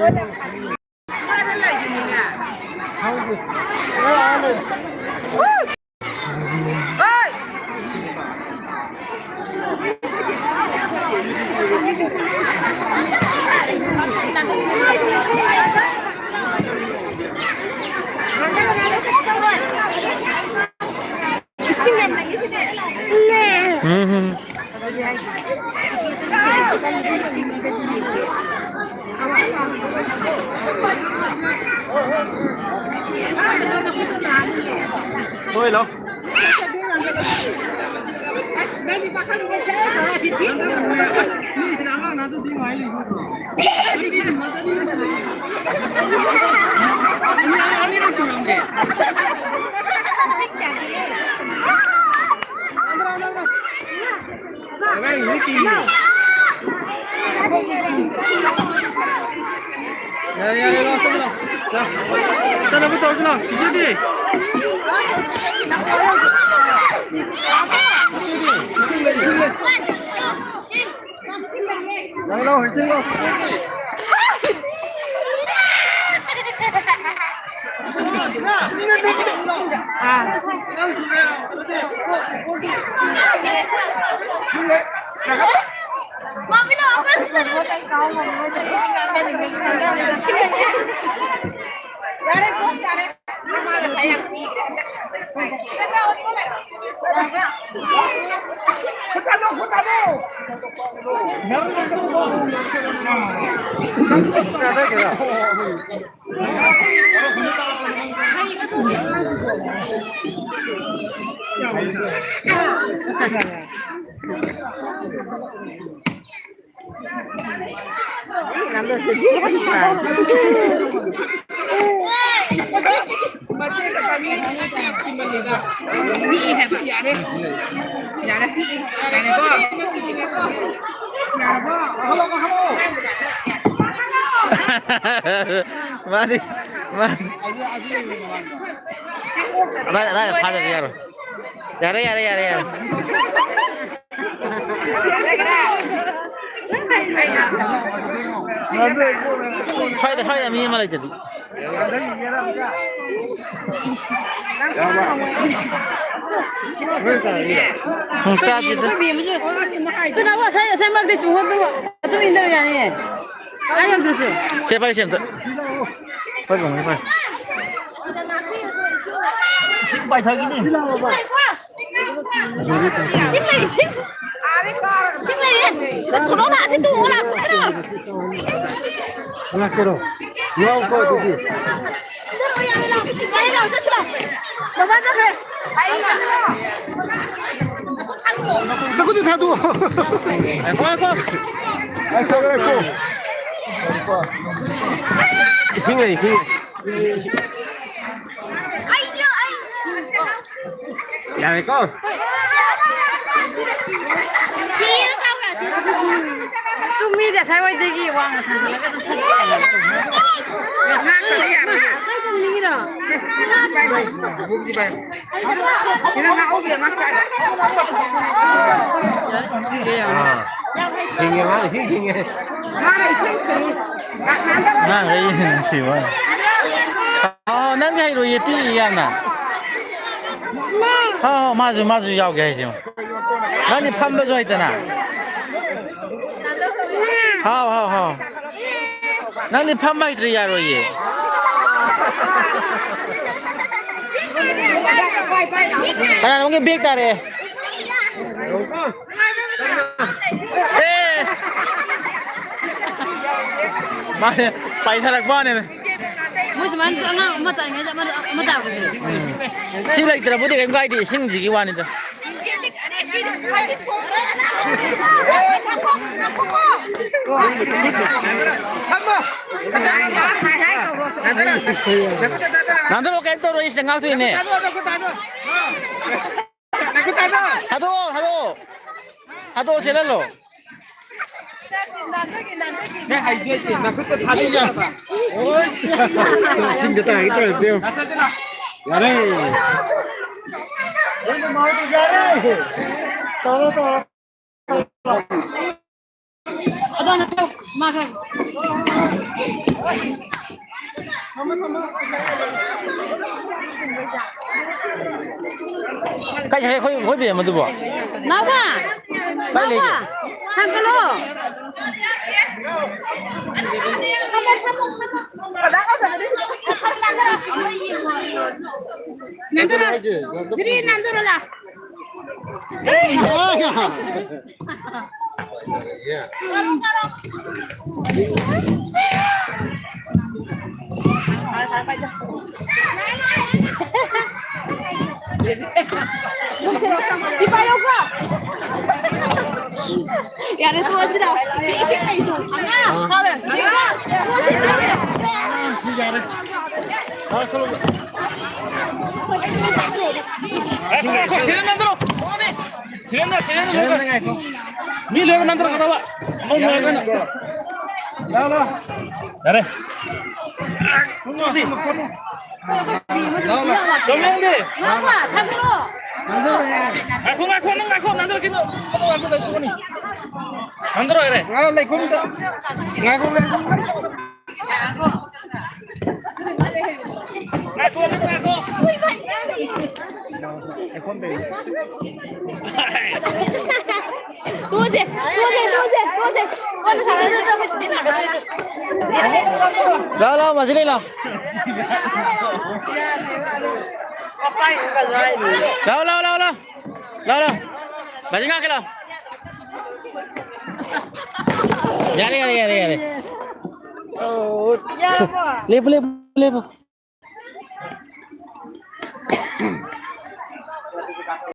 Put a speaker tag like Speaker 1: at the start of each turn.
Speaker 1: Thôi đâu. Sana bu tarzına gidiyor. Đang lâu hồi sinh không? Mati, mati. Đây, pha được rồi. Dạ đây. Thôi mi mà lại jadi. Kita gitu. Kenapa saya malah ditunggu tuh? Itu minder ya nih. Ayo terus. Siapa siapa? Phải. Bài thời gini. Nhà này con. Tụi mi đã sai quay đi quăng là thằng cái tụi mi. Nát cái gì à? Cái tụi mi đó. Bụng gì vậy? Cái nó ngáo về mắt sai. Hình má thì hình. Má này xinh. Má này xinh quá. 난 게 이로 예삐야나. 맞아 야오게 해죠. 난이 판매줘 있잖아. 하오. 난이 판매들 야로 예. 아, 너게 빅다래. 에. 마네, 파이사락 바네. 무슨 안나 맞다 이제 맞다 그지. 실력들 보디 갱가이디 신지기 와는데. 난도 깬도로 이 생각도 있네. 하도 제대로. 내 아이디어지 나 그때 다 되잖아. 신경 다 이거 돼요. 야래. 오늘 마을도 야래. 떨어. 아나 Makan.
Speaker 2: Cái gì khối biển mà tôi bỏ.
Speaker 1: Nào cả. Nào cả. Thằng cái lô. Nandura. Jadi Nandura lah. Dipayo ko. Yan ito wala daw. Isip na ito. Ano? Sabi.
Speaker 2: Sini nanti Ni lihat nanti kata Pak. Mau kan? Lah. Dari. Domeng deh.
Speaker 1: Apa? Tagro.
Speaker 2: Aku nanti kita. Aku nih. Nanti ini. Ngaku.
Speaker 1: Tuh. Kalau salah itu
Speaker 2: Lah, masih ni lah. Lah. Masih ngak lah. Jadi. Oh, ya apa? Lepo.